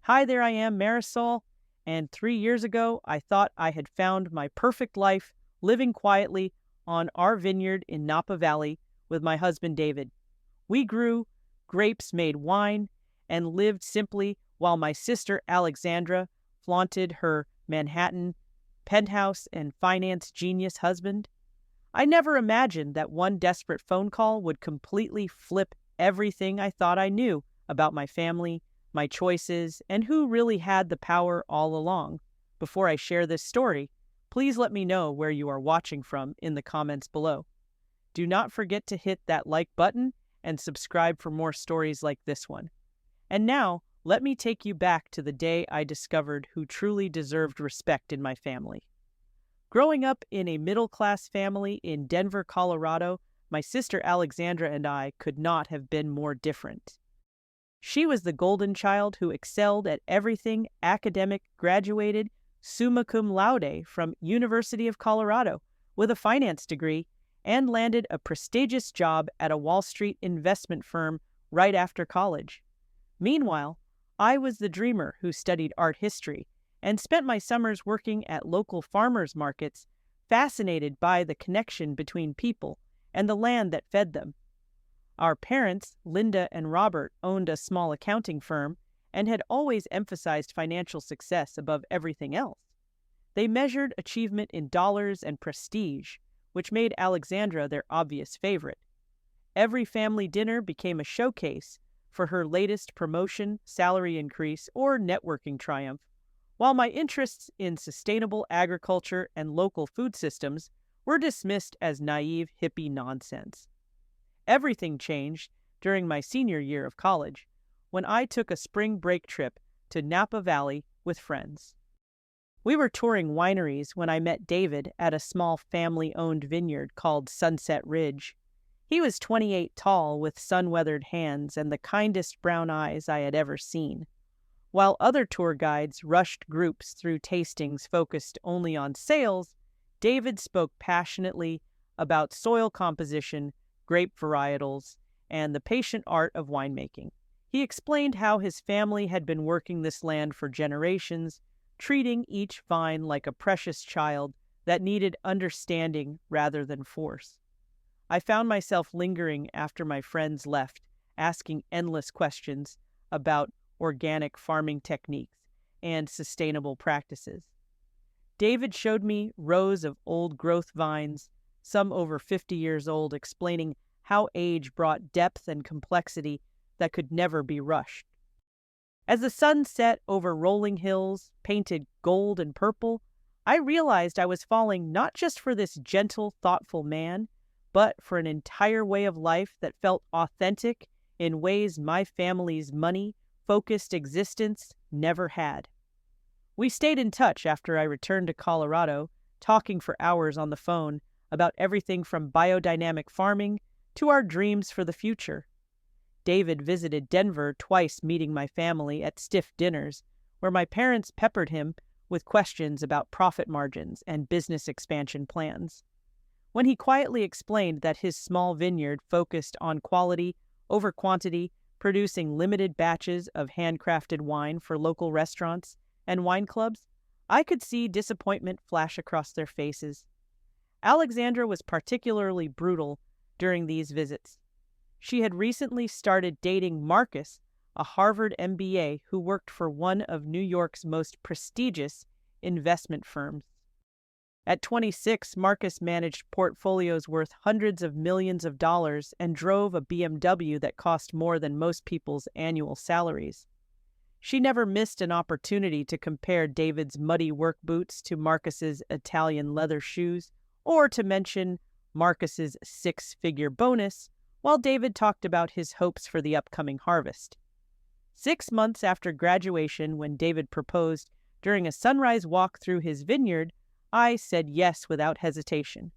Hi there, I am Marisol, and 3 years ago I thought I had found my perfect life living quietly on our vineyard in Napa Valley with my husband David. We grew grapes, made wine, and lived simply while my sister Alexandra flaunted her Manhattan penthouse and finance genius husband. I never imagined that one desperate phone call would completely flip everything I thought I knew about my family, my choices, and who really had the power all along. Before I share this story, please let me know where you are watching from in the comments below. Do not forget to hit that like button and subscribe for more stories like this one. And now, let me take you back to the day I discovered who truly deserved respect in my family. Growing up in a middle-class family in Denver, Colorado, my sister Alexandra and I could not have been more different. She was the golden child who excelled at everything academic, graduated summa cum laude from University of Colorado with a finance degree, and landed a prestigious job at a Wall Street investment firm right after college. Meanwhile, I was the dreamer who studied art history and spent my summers working at local farmers markets, fascinated by the connection between people and the land that fed them. Our parents, Linda and Robert, owned a small accounting firm and had always emphasized financial success above everything else. They measured achievement in dollars and prestige, which made Alexandra their obvious favorite. Every family dinner became a showcase for her latest promotion, salary increase, or networking triumph, while my interests in sustainable agriculture and local food systems were dismissed as naive hippie nonsense. Everything changed during my senior year of college, when I took a spring break trip to Napa Valley with friends. We were touring wineries when I met David at a small family-owned vineyard called Sunset Ridge. He was 28 tall with sun-weathered hands and the kindest brown eyes I had ever seen. While other tour guides rushed groups through tastings focused only on sales, David spoke passionately about soil composition, grape varietals, and the patient art of winemaking. He explained how his family had been working this land for generations, treating each vine like a precious child that needed understanding rather than force. I found myself lingering after my friends left, asking endless questions about organic farming techniques and sustainable practices. David showed me rows of old growth vines, some over 50 years old, explaining how age brought depth and complexity that could never be rushed. As the sun set over rolling hills, painted gold and purple, I realized I was falling not just for this gentle, thoughtful man, but for an entire way of life that felt authentic in ways my family's money-focused existence never had. We stayed in touch after I returned to Colorado, talking for hours on the phone about everything from biodynamic farming to our dreams for the future. David visited Denver twice, meeting my family at stiff dinners, where my parents peppered him with questions about profit margins and business expansion plans. When he quietly explained that his small vineyard focused on quality over quantity, producing limited batches of handcrafted wine for local restaurants and wine clubs, I could see disappointment flash across their faces. Alexandra was particularly brutal during these visits. She had recently started dating Marcus, a Harvard MBA who worked for one of New York's most prestigious investment firms. At 26, Marcus managed portfolios worth hundreds of millions of dollars and drove a BMW that cost more than most people's annual salaries. She never missed an opportunity to compare David's muddy work boots to Marcus's Italian leather shoes, or to mention Marcus's six-figure bonus, while David talked about his hopes for the upcoming harvest. 6 months after graduation, when David proposed during a sunrise walk through his vineyard, I said yes without hesitation.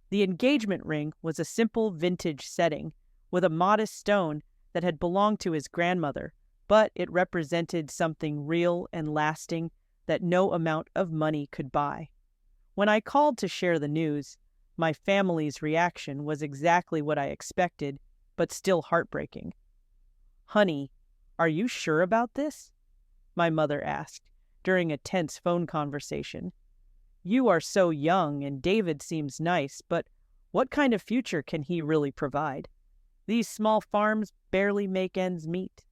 The engagement ring was a simple vintage setting with a modest stone that had belonged to his grandmother, but it represented something real and lasting that no amount of money could buy. When I called to share the news, my family's reaction was exactly what I expected, but still heartbreaking. "Honey, are you sure about this?" my mother asked during a tense phone conversation. You are so young and David seems nice, but what kind of future can he really provide? These small farms barely make ends meet.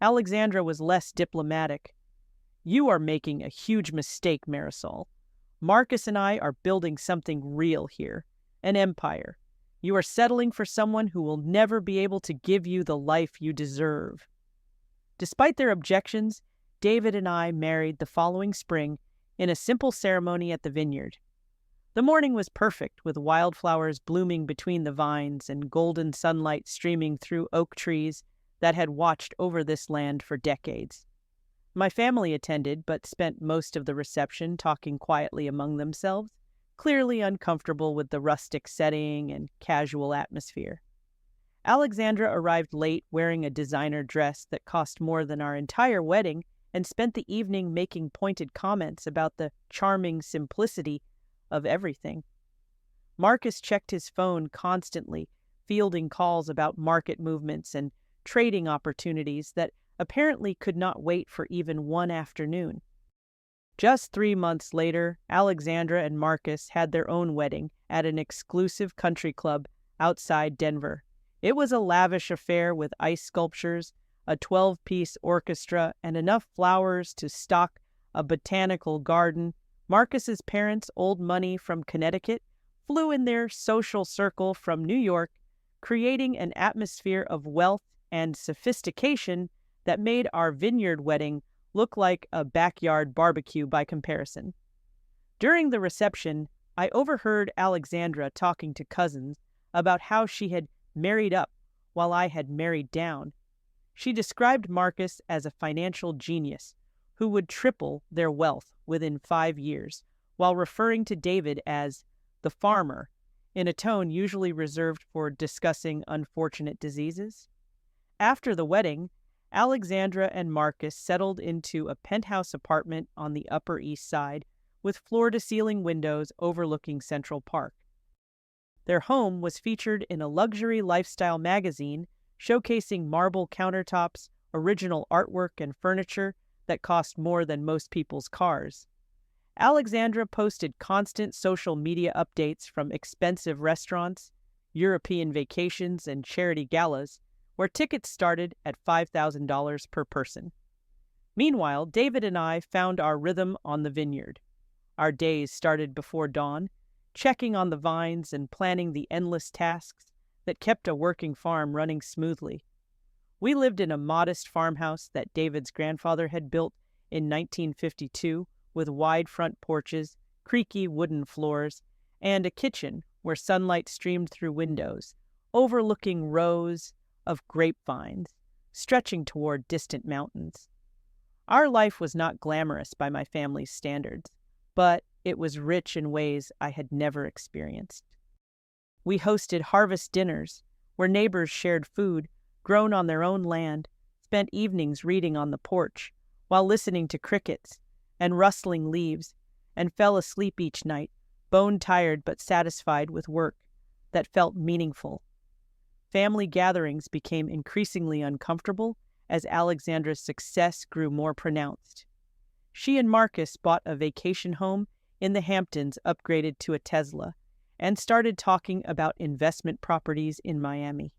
Alexandra was less diplomatic. You are making a huge mistake, Marisol. Marcus and I are building something real here, an empire. You are settling for someone who will never be able to give you the life you deserve. Despite their objections, David and I married the following spring in a simple ceremony at the vineyard. The morning was perfect, with wildflowers blooming between the vines and golden sunlight streaming through oak trees that had watched over this land for decades. My family attended, but spent most of the reception talking quietly among themselves, clearly uncomfortable with the rustic setting and casual atmosphere. Alexandra arrived late wearing a designer dress that cost more than our entire wedding and spent the evening making pointed comments about the charming simplicity of everything. Marcus checked his phone constantly, fielding calls about market movements and trading opportunities that apparently could not wait for even one afternoon. Just 3 months later, Alexandra and Marcus had their own wedding at an exclusive country club outside Denver. It was a lavish affair with ice sculptures, a 12-piece orchestra, and enough flowers to stock a botanical garden. Marcus's parents, old money from Connecticut, flew in their social circle from New York, creating an atmosphere of wealth and sophistication that made our vineyard wedding look like a backyard barbecue by comparison. During the reception, I overheard Alexandra talking to cousins about how she had married up while I had married down. She described Marcus as a financial genius who would triple their wealth within 5 years, while referring to David as the farmer, in a tone usually reserved for discussing unfortunate diseases. After the wedding, Alexandra and Marcus settled into a penthouse apartment on the Upper East Side with floor-to-ceiling windows overlooking Central Park. Their home was featured in a luxury lifestyle magazine showcasing marble countertops, original artwork, and furniture that cost more than most people's cars. Alexandra posted constant social media updates from expensive restaurants, European vacations, and charity galas, where tickets started at $5,000 per person. Meanwhile, David and I found our rhythm on the vineyard. Our days started before dawn, checking on the vines and planning the endless tasks that kept a working farm running smoothly. We lived in a modest farmhouse that David's grandfather had built in 1952 with wide front porches, creaky wooden floors, and a kitchen where sunlight streamed through windows, overlooking rows of grapevines stretching toward distant mountains. Our life was not glamorous by my family's standards, but it was rich in ways I had never experienced. We hosted harvest dinners where neighbors shared food grown on their own land, spent evenings reading on the porch while listening to crickets and rustling leaves, and fell asleep each night, bone-tired but satisfied with work that felt meaningful. Family gatherings became increasingly uncomfortable as Alexandra's success grew more pronounced. She and Marcus bought a vacation home in the Hamptons upgraded to a Tesla and started talking about investment properties in Miami.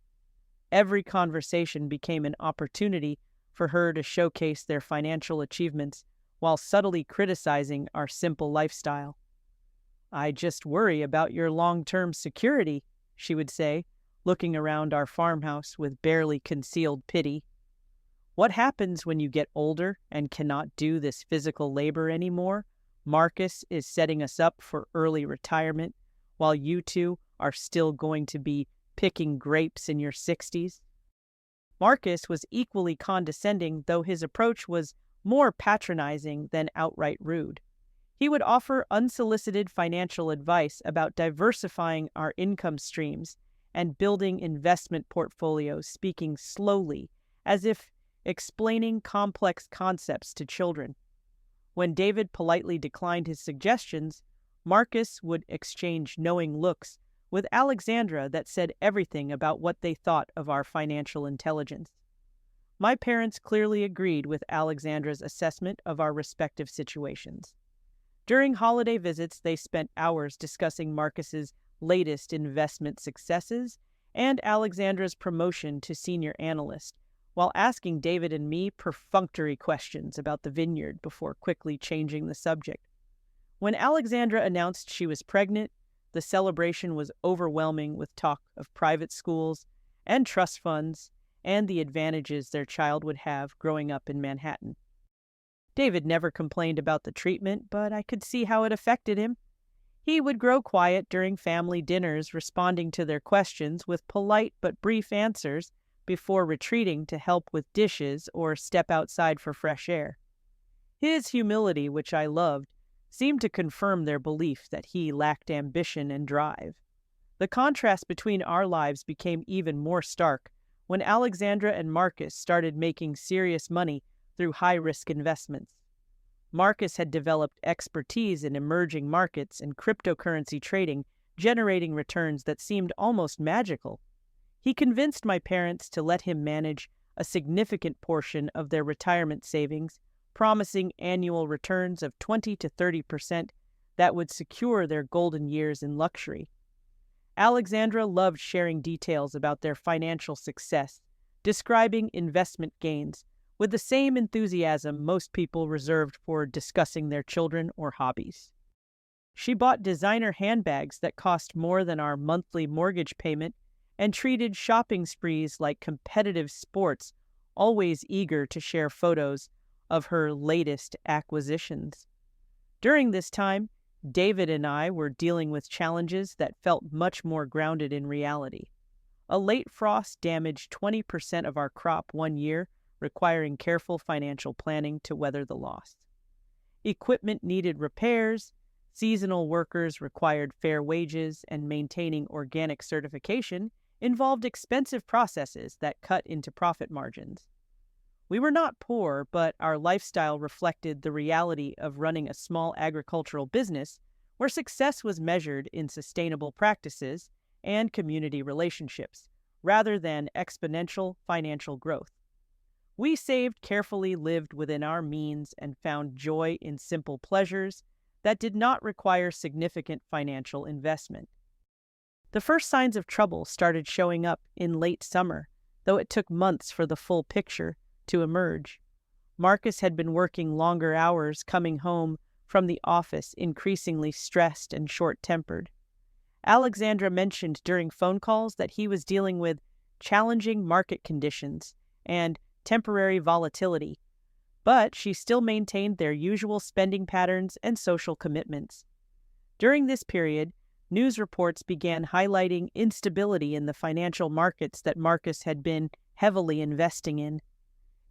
Every conversation became an opportunity for her to showcase their financial achievements while subtly criticizing our simple lifestyle. "I just worry about your long-term security," she would say, looking around our farmhouse with barely concealed pity. "What happens when you get older and cannot do this physical labor anymore? Marcus is setting us up for early retirement, while you two are still going to be picking grapes in your 60s. Marcus was equally condescending, though his approach was more patronizing than outright rude. He would offer unsolicited financial advice about diversifying our income streams and building investment portfolios, speaking slowly, as if explaining complex concepts to children. When David politely declined his suggestions, Marcus would exchange knowing looks with Alexandra that said everything about what they thought of our financial intelligence. My parents clearly agreed with Alexandra's assessment of our respective situations. During holiday visits, they spent hours discussing Marcus's latest investment successes and Alexandra's promotion to senior analyst, while asking David and me perfunctory questions about the vineyard before quickly changing the subject. When Alexandra announced she was pregnant, the celebration was overwhelming with talk of private schools and trust funds and the advantages their child would have growing up in Manhattan. David never complained about the treatment, but I could see how it affected him. He would grow quiet during family dinners, responding to their questions with polite but brief answers before retreating to help with dishes or step outside for fresh air. His humility, which I loved, seemed to confirm their belief that he lacked ambition and drive. The contrast between our lives became even more stark when Alexandra and Marcus started making serious money through high-risk investments. Marcus had developed expertise in emerging markets and cryptocurrency trading, generating returns that seemed almost magical. He convinced my parents to let him manage a significant portion of their retirement savings, promising annual returns of 20 to 30% that would secure their golden years in luxury. Alexandra loved sharing details about their financial success, describing investment gains with the same enthusiasm most people reserved for discussing their children or hobbies. She bought designer handbags that cost more than our monthly mortgage payment and treated shopping sprees like competitive sports, always eager to share photos of her latest acquisitions. During this time, David and I were dealing with challenges that felt much more grounded in reality. A late frost damaged 20% of our crop one year, requiring careful financial planning to weather the loss. Equipment needed repairs, seasonal workers required fair wages, and maintaining organic certification involved expensive processes that cut into profit margins. We were not poor, but our lifestyle reflected the reality of running a small agricultural business where success was measured in sustainable practices and community relationships, rather than exponential financial growth. We saved carefully, lived within our means, and found joy in simple pleasures that did not require significant financial investment. The first signs of trouble started showing up in late summer, though it took months for the full picture to emerge. Marcus had been working longer hours, coming home from the office increasingly stressed and short-tempered. Alexandra mentioned during phone calls that he was dealing with challenging market conditions and temporary volatility, but she still maintained their usual spending patterns and social commitments. During this period, news reports began highlighting instability in the financial markets that Marcus had been heavily investing in.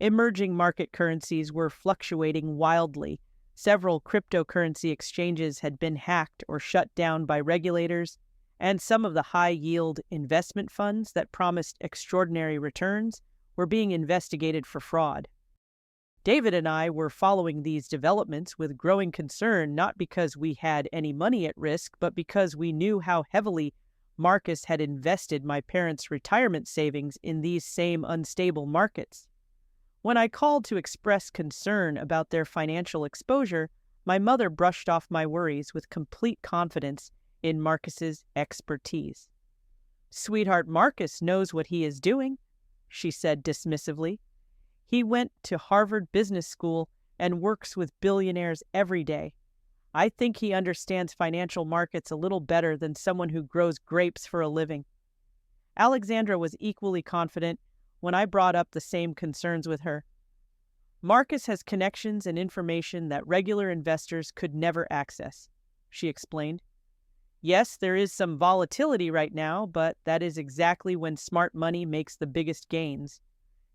Emerging market currencies were fluctuating wildly. Several cryptocurrency exchanges had been hacked or shut down by regulators, and some of the high-yield investment funds that promised extraordinary returns were being investigated for fraud. David and I were following these developments with growing concern, not because we had any money at risk, but because we knew how heavily Marcus had invested my parents' retirement savings in these same unstable markets. When I called to express concern about their financial exposure, my mother brushed off my worries with complete confidence in Marcus's expertise. "Sweetheart, Marcus knows what he is doing," she said dismissively. "He went to Harvard Business School and works with billionaires every day. I think he understands financial markets a little better than someone who grows grapes for a living." Alexandra was equally confident when I brought up the same concerns with her. "Marcus has connections and information that regular investors could never access," she explained. "Yes, there is some volatility right now, but that is exactly when smart money makes the biggest gains.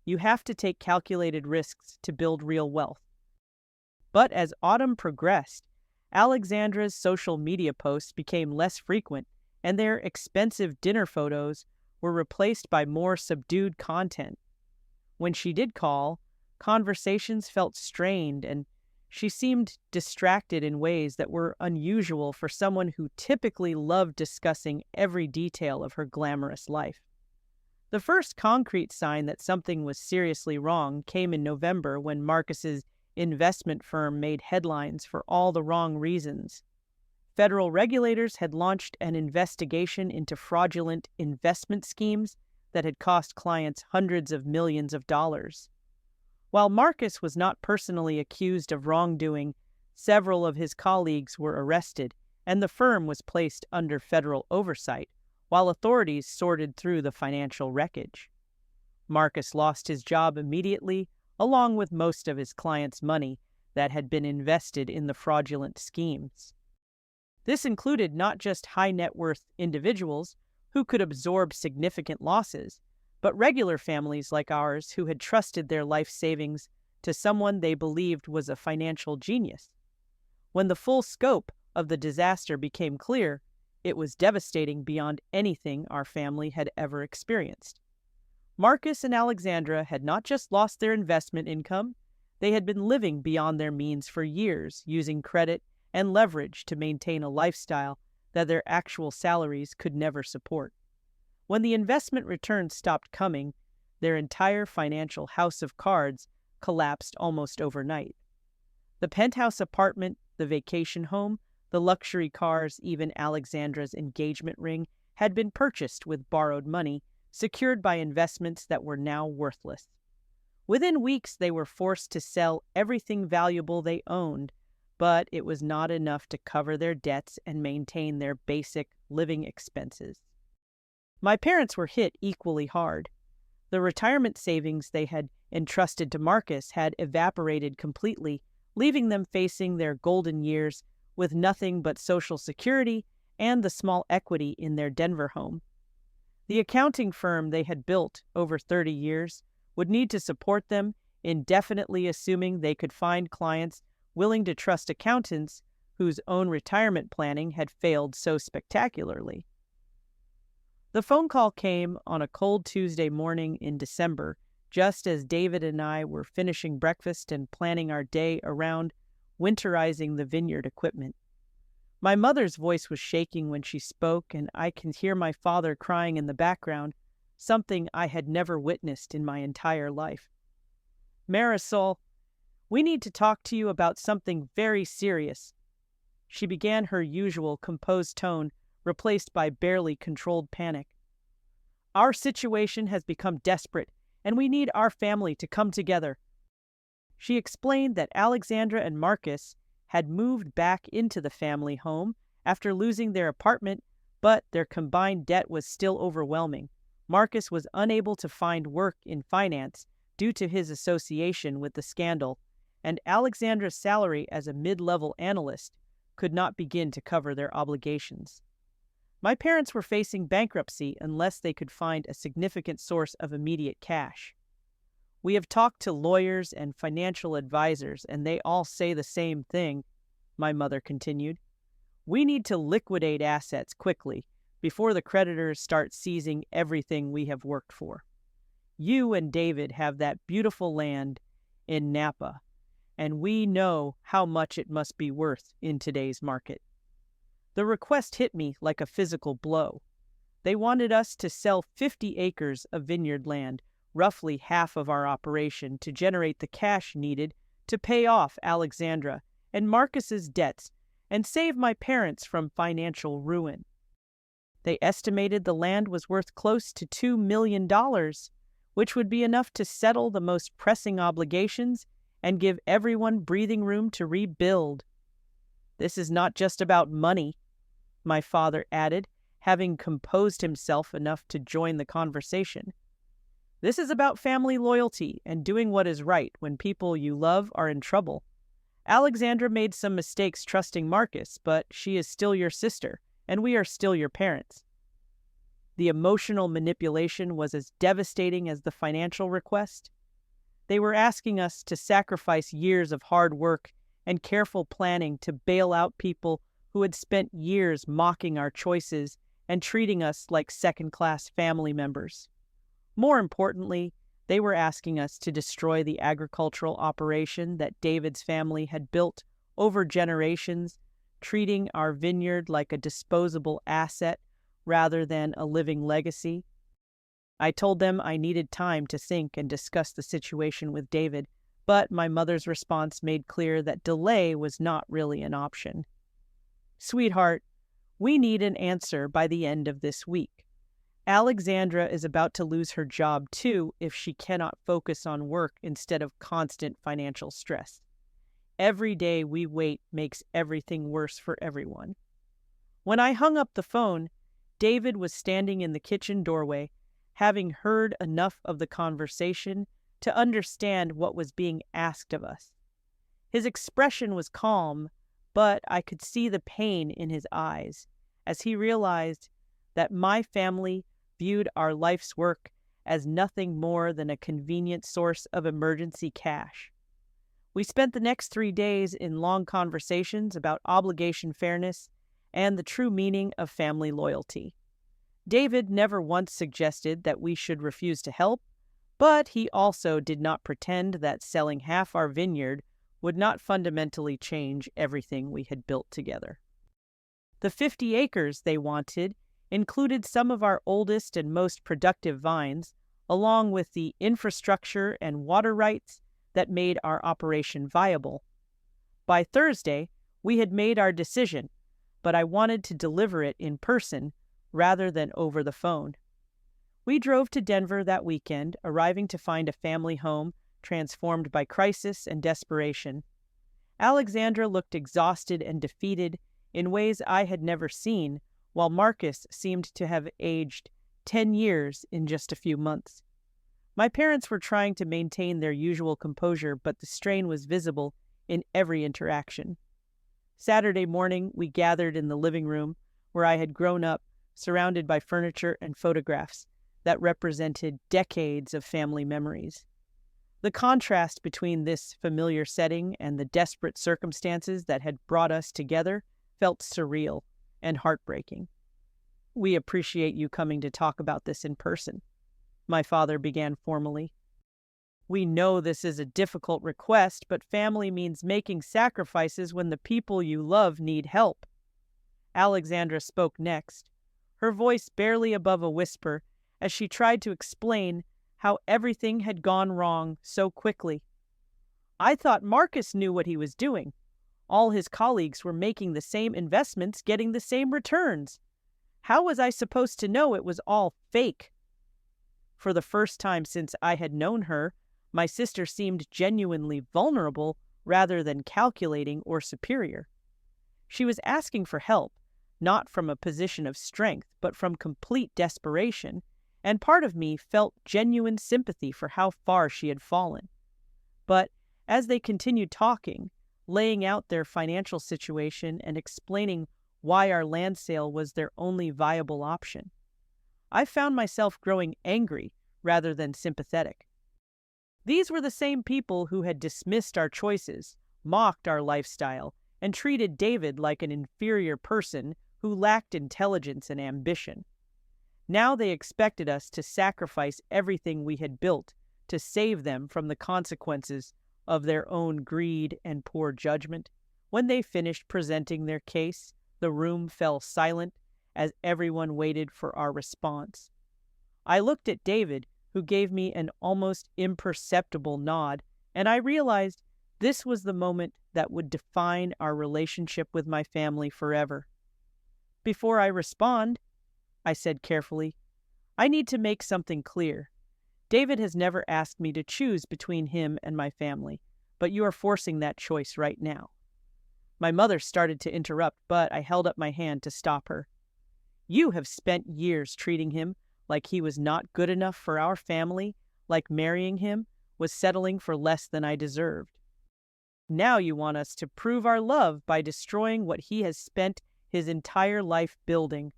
You have to take calculated risks to build real wealth." But as autumn progressed, Alexandra's social media posts became less frequent, and their expensive dinner photos were replaced by more subdued content. When she did call, conversations felt strained, and she seemed distracted in ways that were unusual for someone who typically loved discussing every detail of her glamorous life. The first concrete sign that something was seriously wrong came in November when Marcus's investment firm made headlines for all the wrong reasons. Federal regulators had launched an investigation into fraudulent investment schemes that had cost clients hundreds of millions of dollars. While Marcus was not personally accused of wrongdoing, several of his colleagues were arrested, and the firm was placed under federal oversight, while authorities sorted through the financial wreckage. Marcus lost his job immediately, along with most of his clients' money that had been invested in the fraudulent schemes. This included not just high-net-worth individuals who could absorb significant losses, but regular families like ours who had trusted their life savings to someone they believed was a financial genius. When the full scope of the disaster became clear, it was devastating beyond anything our family had ever experienced. Marcus and Alexandra had not just lost their investment income, they had been living beyond their means for years, using credit and leverage to maintain a lifestyle that their actual salaries could never support. When the investment returns stopped coming, their entire financial house of cards collapsed almost overnight. The penthouse apartment, the vacation home, the luxury cars, even Alexandra's engagement ring had been purchased with borrowed money, secured by investments that were now worthless. Within weeks, they were forced to sell everything valuable they owned, but it was not enough to cover their debts and maintain their basic living expenses. My parents were hit equally hard. The retirement savings they had entrusted to Marcus had evaporated completely, leaving them facing their golden years with nothing but Social Security and the small equity in their Denver home. The accounting firm they had built over 30 years would need to support them indefinitely, assuming they could find clients willing to trust accountants whose own retirement planning had failed so spectacularly. The phone call came on a cold Tuesday morning in December, just as David and I were finishing breakfast and planning our day around winterizing the vineyard equipment. My mother's voice was shaking when she spoke, and I could hear my father crying in the background, something I had never witnessed in my entire life. "Marisol, we need to talk to you about something very serious." She began, her usual composed tone replaced by barely controlled panic. "Our situation has become desperate, and we need our family to come together." She explained that Alexandra and Marcus had moved back into the family home after losing their apartment, but their combined debt was still overwhelming. Marcus was unable to find work in finance due to his association with the scandal, and Alexandra's salary as a mid-level analyst could not begin to cover their obligations. My parents were facing bankruptcy unless they could find a significant source of immediate cash. "We have talked to lawyers and financial advisors, and they all say the same thing," my mother continued. "We need to liquidate assets quickly before the creditors start seizing everything we have worked for. You and David have that beautiful land in Napa, and we know how much it must be worth in today's market." The request hit me like a physical blow. They wanted us to sell 50 acres of vineyard land, roughly half of our operation, to generate the cash needed to pay off Alexandra and Marcus's debts and save my parents from financial ruin. They estimated the land was worth close to $2 million, which would be enough to settle the most pressing obligations and give everyone breathing room to rebuild. "This is not just about money," my father added, having composed himself enough to join the conversation. "This is about family loyalty and doing what is right when people you love are in trouble. Alexandra made some mistakes trusting Marcus, but she is still your sister, and we are still your parents." The emotional manipulation was as devastating as the financial request. They were asking us to sacrifice years of hard work and careful planning to bail out people who had spent years mocking our choices and treating us like second-class family members. More importantly, they were asking us to destroy the agricultural operation that David's family had built over generations, treating our vineyard like a disposable asset rather than a living legacy. I told them I needed time to think and discuss the situation with David, but my mother's response made clear that delay was not really an option. Sweetheart, we need an answer by the end of this week. Alexandra is about to lose her job too if she cannot focus on work instead of constant financial stress. Every day we wait makes everything worse for everyone. When I hung up the phone, David was standing in the kitchen doorway, having heard enough of the conversation to understand what was being asked of us. His expression was calm, but I could see the pain in his eyes as he realized that my family viewed our life's work as nothing more than a convenient source of emergency cash. We spent the next 3 days in long conversations about obligation fairness and the true meaning of family loyalty. David never once suggested that we should refuse to help, but he also did not pretend that selling half our vineyard would not fundamentally change everything we had built together. The 50 acres they wanted included some of our oldest and most productive vines, along with the infrastructure and water rights that made our operation viable. By Thursday, we had made our decision, but I wanted to deliver it in person rather than over the phone. We drove to Denver that weekend, arriving to find a family home transformed by crisis and desperation. Alexandra looked exhausted and defeated in ways I had never seen, while Marcus seemed to have aged 10 years in just a few months. My parents were trying to maintain their usual composure, but the strain was visible in every interaction. Saturday morning, we gathered in the living room where I had grown up, surrounded by furniture and photographs that represented decades of family memories. The contrast between this familiar setting and the desperate circumstances that had brought us together felt surreal and heartbreaking. We appreciate you coming to talk about this in person, my father began formally. We know this is a difficult request, but family means making sacrifices when the people you love need help. Alexandra spoke next, her voice barely above a whisper, as she tried to explain how everything had gone wrong so quickly. I thought Marcus knew what he was doing. All his colleagues were making the same investments, getting the same returns. How was I supposed to know it was all fake? For the first time since I had known her, my sister seemed genuinely vulnerable rather than calculating or superior. She was asking for help, not from a position of strength, but from complete desperation, and part of me felt genuine sympathy for how far she had fallen. But as they continued talking, laying out their financial situation and explaining why our land sale was their only viable option, I found myself growing angry rather than sympathetic. These were the same people who had dismissed our choices, mocked our lifestyle, and treated David like an inferior person who lacked intelligence and ambition. Now they expected us to sacrifice everything we had built to save them from the consequences of their own greed and poor judgment. When they finished presenting their case, the room fell silent as everyone waited for our response. I looked at David, who gave me an almost imperceptible nod, and I realized this was the moment that would define our relationship with my family forever. Before I respond, I said carefully, I need to make something clear. David has never asked me to choose between him and my family, but you are forcing that choice right now. My mother started to interrupt, but I held up my hand to stop her. You have spent years treating him like he was not good enough for our family, like marrying him was settling for less than I deserved. Now you want us to prove our love by destroying what he has spent his entire life building.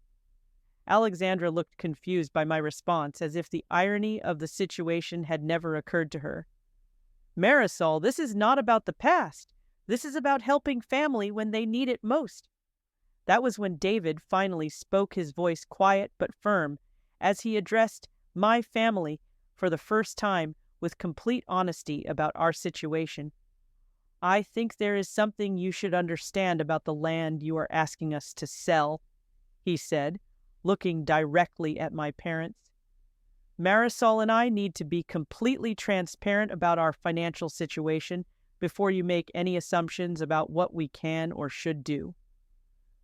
Alexandra looked confused by my response, as if the irony of the situation had never occurred to her. Marisol, this is not about the past. This is about helping family when they need it most. That was when David finally spoke, his voice quiet but firm, as he addressed my family for the first time with complete honesty about our situation. I think there is something you should understand about the land you are asking us to sell, he said, looking directly at my parents. Marisol and I need to be completely transparent about our financial situation before you make any assumptions about what we can or should do."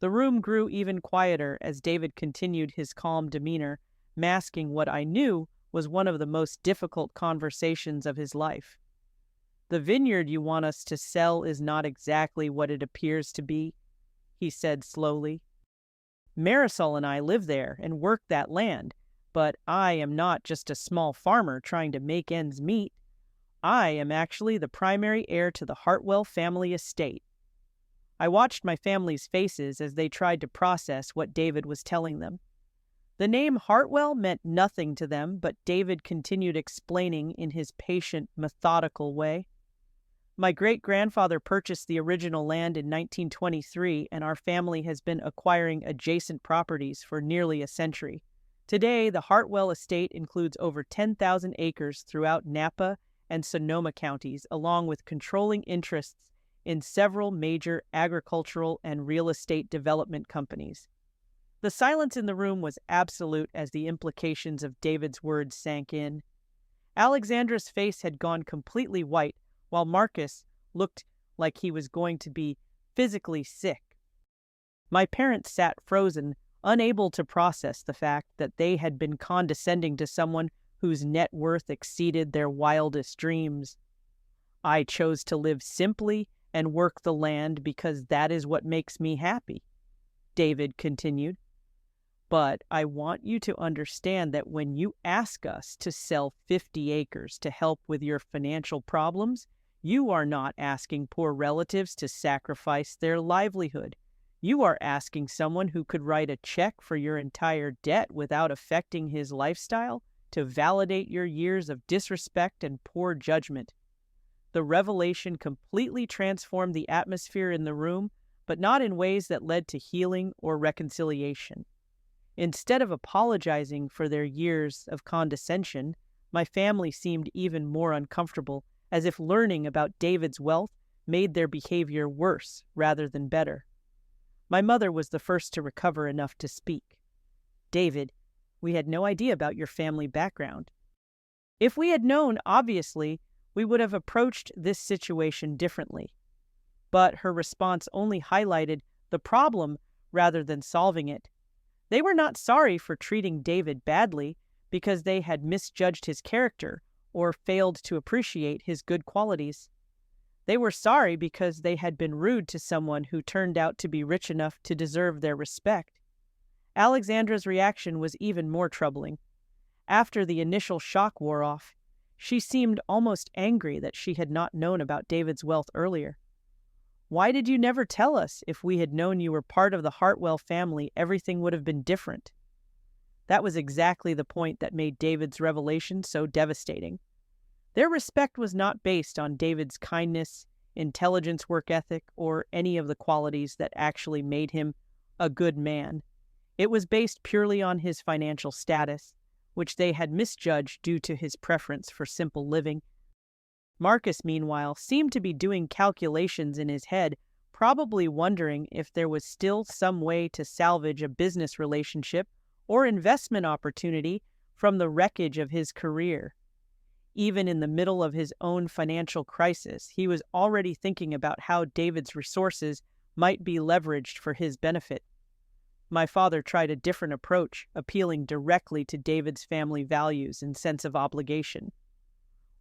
The room grew even quieter as David continued his calm demeanor, masking what I knew was one of the most difficult conversations of his life. "The vineyard you want us to sell is not exactly what it appears to be," he said slowly. "Marisol and I live there and work that land, but I am not just a small farmer trying to make ends meet. I am actually the primary heir to the Hartwell family estate." I watched my family's faces as they tried to process what David was telling them. The name Hartwell meant nothing to them, but David continued explaining in his patient, methodical way. "My great-grandfather purchased the original land in 1923, and our family has been acquiring adjacent properties for nearly a century. Today, the Hartwell estate includes over 10,000 acres throughout Napa and Sonoma counties, along with controlling interests in several major agricultural and real estate development companies." The silence in the room was absolute as the implications of David's words sank in. Alexandra's face had gone completely white, while Marcus looked like he was going to be physically sick. My parents sat frozen, unable to process the fact that they had been condescending to someone whose net worth exceeded their wildest dreams. "I chose to live simply and work the land because that is what makes me happy," David continued. "But I want you to understand that when you ask us to sell 50 acres to help with your financial problems, you are not asking poor relatives to sacrifice their livelihood. You are asking someone who could write a check for your entire debt without affecting his lifestyle to validate your years of disrespect and poor judgment." The revelation completely transformed the atmosphere in the room, but not in ways that led to healing or reconciliation. Instead of apologizing for their years of condescension, my family seemed even more uncomfortable, as if learning about David's wealth made their behavior worse rather than better. My mother was the first to recover enough to speak. "David, we had no idea about your family background." If we had known, obviously, we would have approached this situation differently. But her response only highlighted the problem rather than solving it. They were not sorry for treating David badly because they had misjudged his character or failed to appreciate his good qualities. They were sorry because they had been rude to someone who turned out to be rich enough to deserve their respect. Alexandra's reaction was even more troubling. After the initial shock wore off, she seemed almost angry that she had not known about David's wealth earlier. "Why did you never tell us? If we had known you were part of the Hartwell family, everything would have been different." That was exactly the point that made David's revelation so devastating. Their respect was not based on David's kindness, intelligence, work ethic, or any of the qualities that actually made him a good man. It was based purely on his financial status, which they had misjudged due to his preference for simple living. Marcus, meanwhile, seemed to be doing calculations in his head, probably wondering if there was still some way to salvage a business relationship or investment opportunity from the wreckage of his career. Even in the middle of his own financial crisis, he was already thinking about how David's resources might be leveraged for his benefit. My father tried a different approach, appealing directly to David's family values and sense of obligation.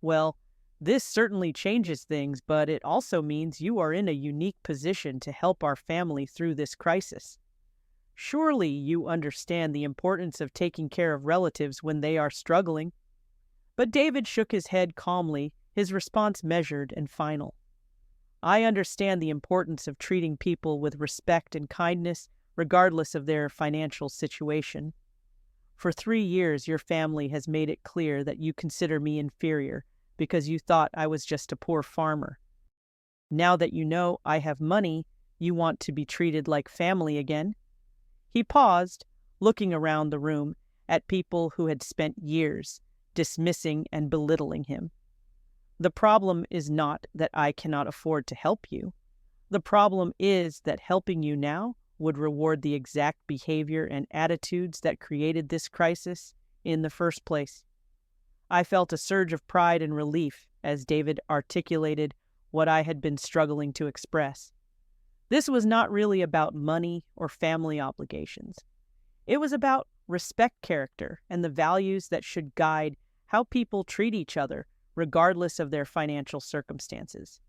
"Well, this certainly changes things, but it also means you are in a unique position to help our family through this crisis. Surely you understand the importance of taking care of relatives when they are struggling." But David shook his head calmly, his response measured and final. "I understand the importance of treating people with respect and kindness, regardless of their financial situation. For 3 years, your family has made it clear that you consider me inferior because you thought I was just a poor farmer. Now that you know I have money, you want to be treated like family again?" He paused, looking around the room at people who had spent years dismissing and belittling him. "The problem is not that I cannot afford to help you. The problem is that helping you now would reward the exact behavior and attitudes that created this crisis in the first place." I felt a surge of pride and relief as David articulated what I had been struggling to express. This was not really about money or family obligations. It was about respect character and the values that should guide how people treat each other, regardless of their financial circumstances.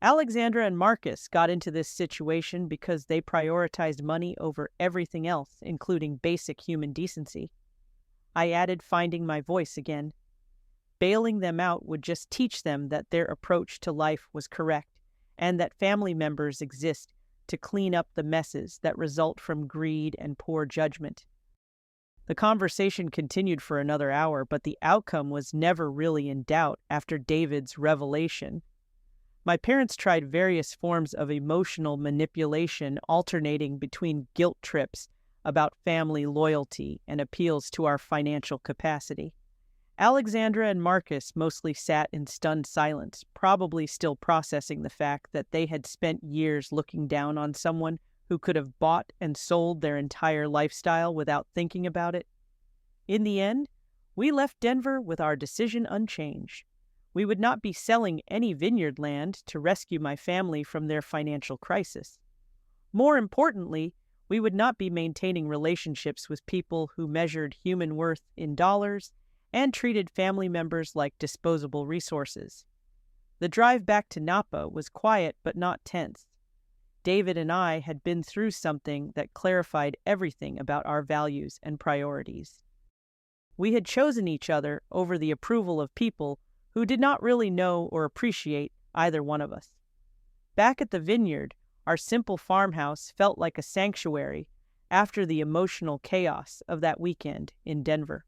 Alexandra and Marcus got into this situation because they prioritized money over everything else, including basic human decency. I added finding my voice again. Bailing them out would just teach them that their approach to life was correct and that family members exist to clean up the messes that result from greed and poor judgment. The conversation continued for another hour, but the outcome was never really in doubt after David's revelation. My parents tried various forms of emotional manipulation, alternating between guilt trips about family loyalty and appeals to our financial capacity. Alexandra and Marcus mostly sat in stunned silence, probably still processing the fact that they had spent years looking down on someone who could have bought and sold their entire lifestyle without thinking about it. In the end, we left Denver with our decision unchanged. We would not be selling any vineyard land to rescue my family from their financial crisis. More importantly, we would not be maintaining relationships with people who measured human worth in dollars and treated family members like disposable resources. The drive back to Napa was quiet but not tense. David and I had been through something that clarified everything about our values and priorities. We had chosen each other over the approval of people who did not really know or appreciate either one of us. Back at the vineyard, our simple farmhouse felt like a sanctuary after the emotional chaos of that weekend in Denver.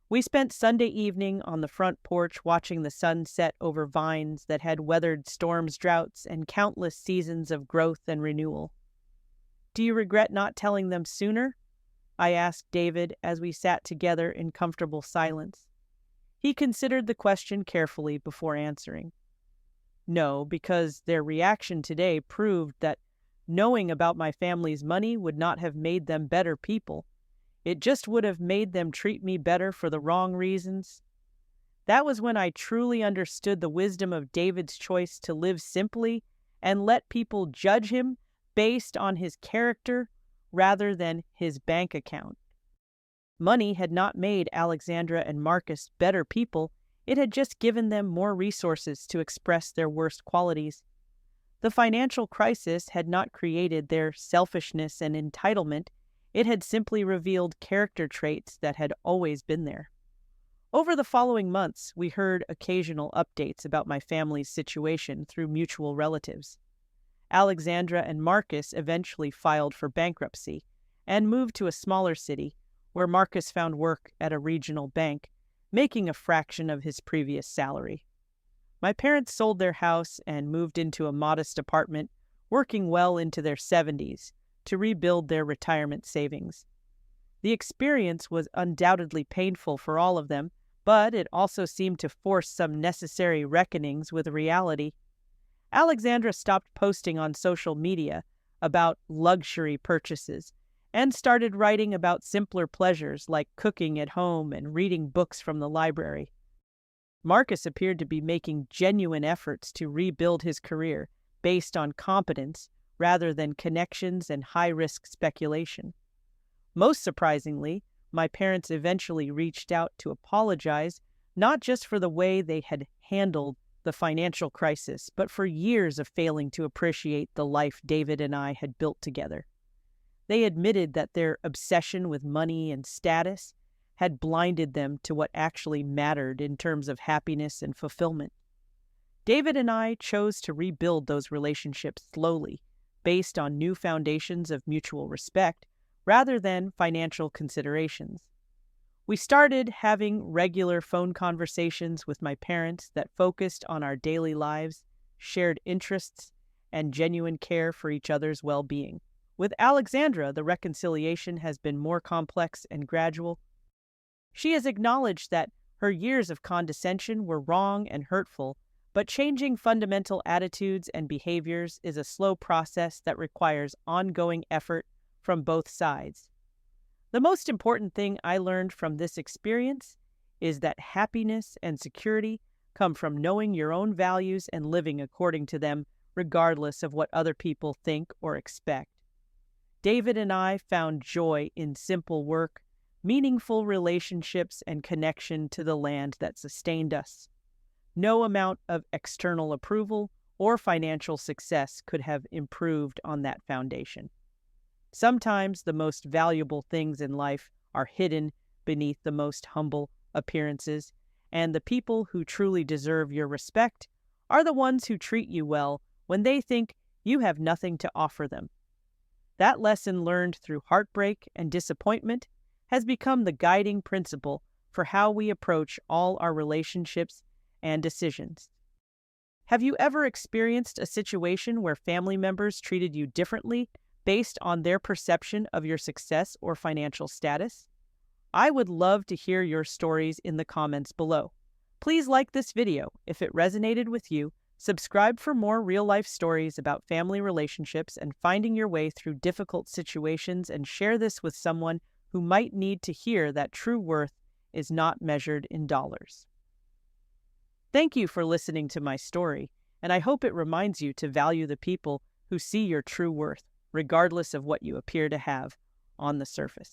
We spent Sunday evening on the front porch watching the sun set over vines that had weathered storms, droughts, and countless seasons of growth and renewal. "Do you regret not telling them sooner?" I asked David as we sat together in comfortable silence. He considered the question carefully before answering. No, because their reaction today proved that knowing about my family's money would not have made them better people. It just would have made them treat me better for the wrong reasons. That was when I truly understood the wisdom of David's choice to live simply and let people judge him based on his character rather than his bank account. Money had not made Alexandra and Marcus better people. It had just given them more resources to express their worst qualities. The financial crisis had not created their selfishness and entitlement. It had simply revealed character traits that had always been there. Over the following months, we heard occasional updates about my family's situation through mutual relatives. Alexandra and Marcus eventually filed for bankruptcy and moved to a smaller city where Marcus found work at a regional bank, making a fraction of his previous salary. My parents sold their house and moved into a modest apartment, working well into their 70s, to rebuild their retirement savings. The experience was undoubtedly painful for all of them, but it also seemed to force some necessary reckonings with reality. Alexandra stopped posting on social media about luxury purchases and started writing about simpler pleasures like cooking at home and reading books from the library. Marcus appeared to be making genuine efforts to rebuild his career based on competence rather than connections and high-risk speculation. Most surprisingly, my parents eventually reached out to apologize, not just for the way they had handled the financial crisis, but for years of failing to appreciate the life David and I had built together. They admitted that their obsession with money and status had blinded them to what actually mattered in terms of happiness and fulfillment. David and I chose to rebuild those relationships slowly, based on new foundations of mutual respect rather than financial considerations. We started having regular phone conversations with my parents that focused on our daily lives, shared interests, and genuine care for each other's well-being. With Alexandra, the reconciliation has been more complex and gradual. She has acknowledged that her years of condescension were wrong and hurtful, but changing fundamental attitudes and behaviors is a slow process that requires ongoing effort from both sides. The most important thing I learned from this experience is that happiness and security come from knowing your own values and living according to them, regardless of what other people think or expect. David and I found joy in simple work, meaningful relationships, and connection to the land that sustained us. No amount of external approval or financial success could have improved on that foundation. Sometimes the most valuable things in life are hidden beneath the most humble appearances, and the people who truly deserve your respect are the ones who treat you well when they think you have nothing to offer them. That lesson learned through heartbreak and disappointment has become the guiding principle for how we approach all our relationships and decisions. Have you ever experienced a situation where family members treated you differently based on their perception of your success or financial status? I would love to hear your stories in the comments below. Please like this video if it resonated with you, subscribe for more real-life stories about family relationships and finding your way through difficult situations, and share this with someone who might need to hear that true worth is not measured in dollars. Thank you for listening to my story, and I hope it reminds you to value the people who see your true worth, regardless of what you appear to have on the surface.